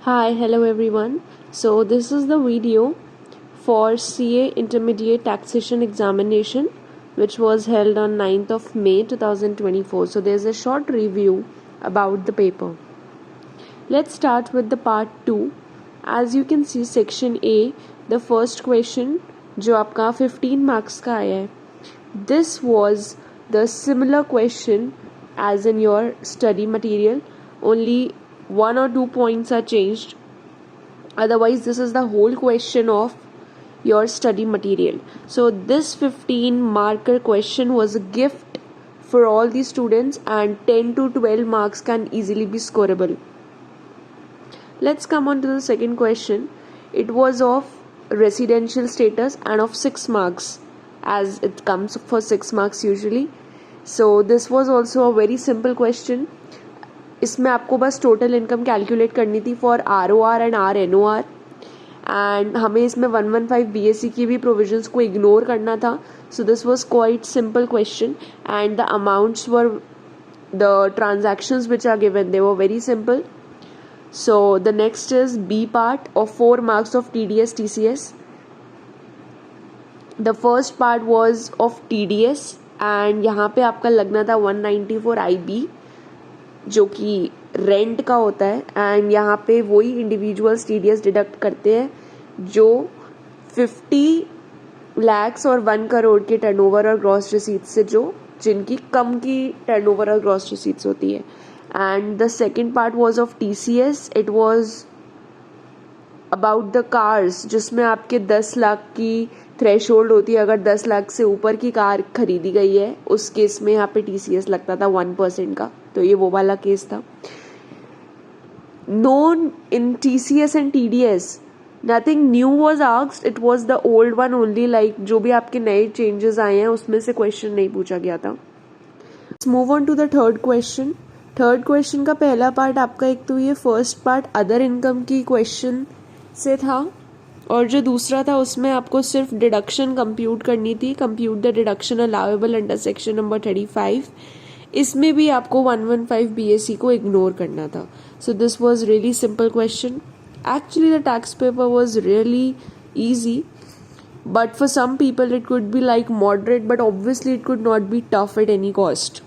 Hi, hello everyone. So this is the video for CA Intermediate Taxation Examination which was held on 9th of May 2024. So there's a short review about the paper. Let's start with the part 2. As you can see, section A, the first question जो आपका 15 marks का आया है, this was the similar question as in your study material, only 1 or 2 points are changed. Otherwise this is the whole question of your study material. So this 15 marker question was a gift for all the students and 10 to 12 marks can easily be scorable. Let's come on to the second question. It was of residential status and of 6 marks, as it comes for 6 marks usually. So this was also a very simple question. इसमें आपको बस total income calculate करनी थी for ROR and RNOR and हमें इसमें 115 BSc की भी provisions को इग्नोर करना था. So this was quite simple question and the amounts were the transactions which are given they were very simple. So the next is B part of 4 marks of TDS TCS. The first part was of TDS and यहाँ पे आपका लगना था 194 IB जो कि rent का होता है एंड यहाँ पे वही इंडिविजुअल्स TDS डिडक्ट करते हैं जो 50 lakhs और 1 करोड़ के टर्नओवर और ग्रॉस रिसीट्स से जो जिनकी कम की टर्नओवर और ग्रॉस रिसीट्स होती है. And the second part was of TCS. It was about the cars जिसमें आपके 10 लाख की थ्रेशोल्ड होती है. अगर 10 लाख से ऊपर की कार खरीदी गई है उस केस में यहाँ पे TCS लगता था 1% का. तो ये वो वाला केस था. Known in TCS and TDS nothing knew was asked. It was the old one only. Like जो भी आपके नए चेंजेस आए हैं उसमें से क्वेश्चन नहीं पूछा गया था. Move on to the third question. Third question का पहला पार्ट आपका एक तो ये फर्स्ट पार्ट अदर इनकम की क्वेश्चन से था और जो दूसरा था उसमें आपको सिर्फ डिडक्शन कंप्यूट करनी थी. Compute the deduction allowable under section number 35. इसमें भी आपको 115 BSc को इग्नोर करना था. So this was really simple question. Actually the tax paper was really easy but for some people it could be like moderate but obviously it could not be tough at any cost.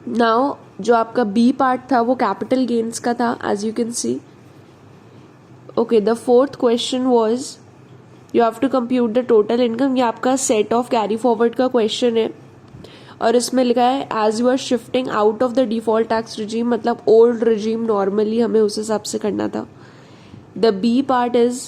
Now जो आपका B part था वो capital gains का था as you can see. Okay, the fourth question was you have to compute the total income. ये आपका set off carry forward का question है और इसमें लिखा है as you are shifting out of the default tax regime, मतलब old regime normally हमें उस हिसाब से करना था. द बी पार्ट इज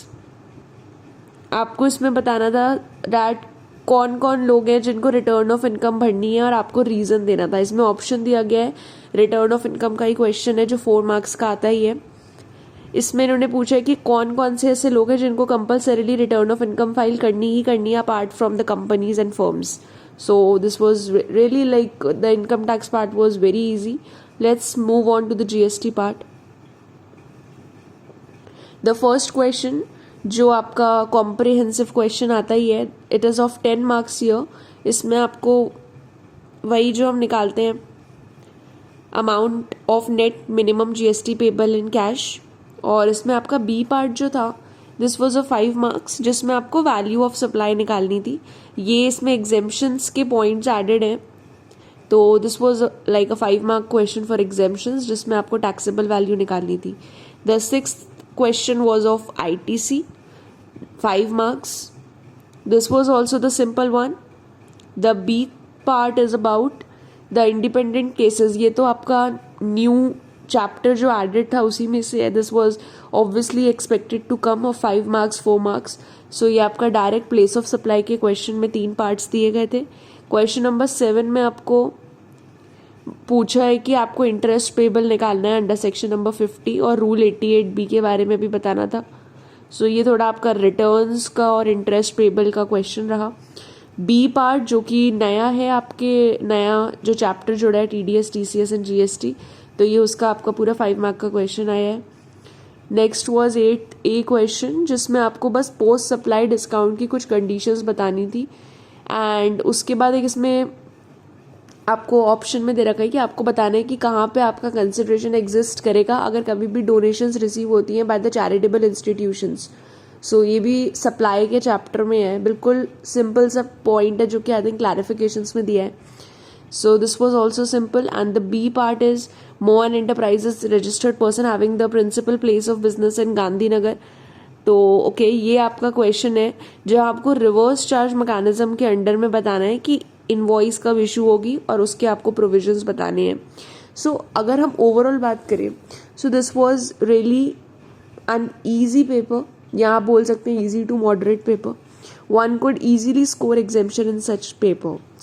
आपको इसमें बताना था दैट कौन कौन लोग हैं जिनको रिटर्न ऑफ इनकम भरनी है और आपको रीजन देना था. इसमें ऑप्शन दिया गया है. रिटर्न ऑफ इनकम का ही क्वेश्चन है जो 4 मार्क्स का आता ही है. इसमें इन्होंने पूछा है कि कौन कौन से ऐसे लोग हैं जिनको compulsorily return of income file करनी ही करनी है apart from the companies and firms. So this was really like the income tax part was very easy. Let's move on to the GST part. The first question जो आपका comprehensive question आता ही है, it is of 10 marks here. इसमें आपको वही जो हम निकालते हैं amount of net minimum GST payable in cash और इसमें आपका B part जो था दिस वॉज अ 5 मार्क्स जिसमें आपको वैल्यू ऑफ सप्लाई निकालनी थी. ये इसमें एग्जेम्पशंस के पॉइंट्स एडेड हैं तो this was like a 5 mark question for exemptions जिसमें आपको टैक्सेबल वैल्यू निकालनी थी. The sixth question was of ITC 5 marks. This was also the simple one. The B part is about the independent cases. ये तो आपका new chapter जो added था उसी में से है. This was obviously expected to come of 5 marks 4 marks. So ये आपका डायरेक्ट प्लेस ऑफ सप्लाई के क्वेश्चन में 3 पार्ट्स दिए गए थे. क्वेश्चन नंबर 7 में आपको पूछा है कि आपको इंटरेस्ट पेबल निकालना है अंडर सेक्शन नंबर 50 और रूल 88B के बारे में भी बताना था. सो ये थोड़ा आपका रिटर्न्स का और इंटरेस्ट पेबल का क्वेश्चन रहा. बी पार्ट जो कि नया है आपके नया जो चैप्टर जुड़ा है TDS TCS एंड GST तो ये उसका आपका पूरा 5 मार्क का क्वेश्चन आया है. नेक्स्ट वॉज 8A क्वेश्चन जिसमें आपको बस पोस्ट सप्लाई डिस्काउंट की कुछ कंडीशंस बतानी थी एंड उसके बाद एक इसमें आपको ऑप्शन में दे रखा है कि आपको बताना है कि कहाँ पे आपका कंसिडरेशन एग्जिस्ट करेगा अगर कभी भी डोनेशंस रिसीव होती हैं बाय द चैरिटेबल इंस्टीट्यूशंस। सो ये भी सप्लाई के चैप्टर में है, बिल्कुल सिंपल सा पॉइंट है जो कि आई थिंक क्लैरिफिकेशंस में दिया है। So this was also simple and the B part is Mohan Enterprises registered person having the principal place of business in Gandhinagar. तो ओके ये आपका क्वेश्चन है जो आपको रिवर्स चार्ज मैकेनिज्म के अंडर में बताना है कि इनवॉइस कब इशू होगी और उसके आपको प्रोविजंस बताने हैं। सो अगर हम ओवरऑल बात करें, so this was really an easy paper, या आप बोल सकते हैं easy to moderate paper. One could easily score exemption in such paper. So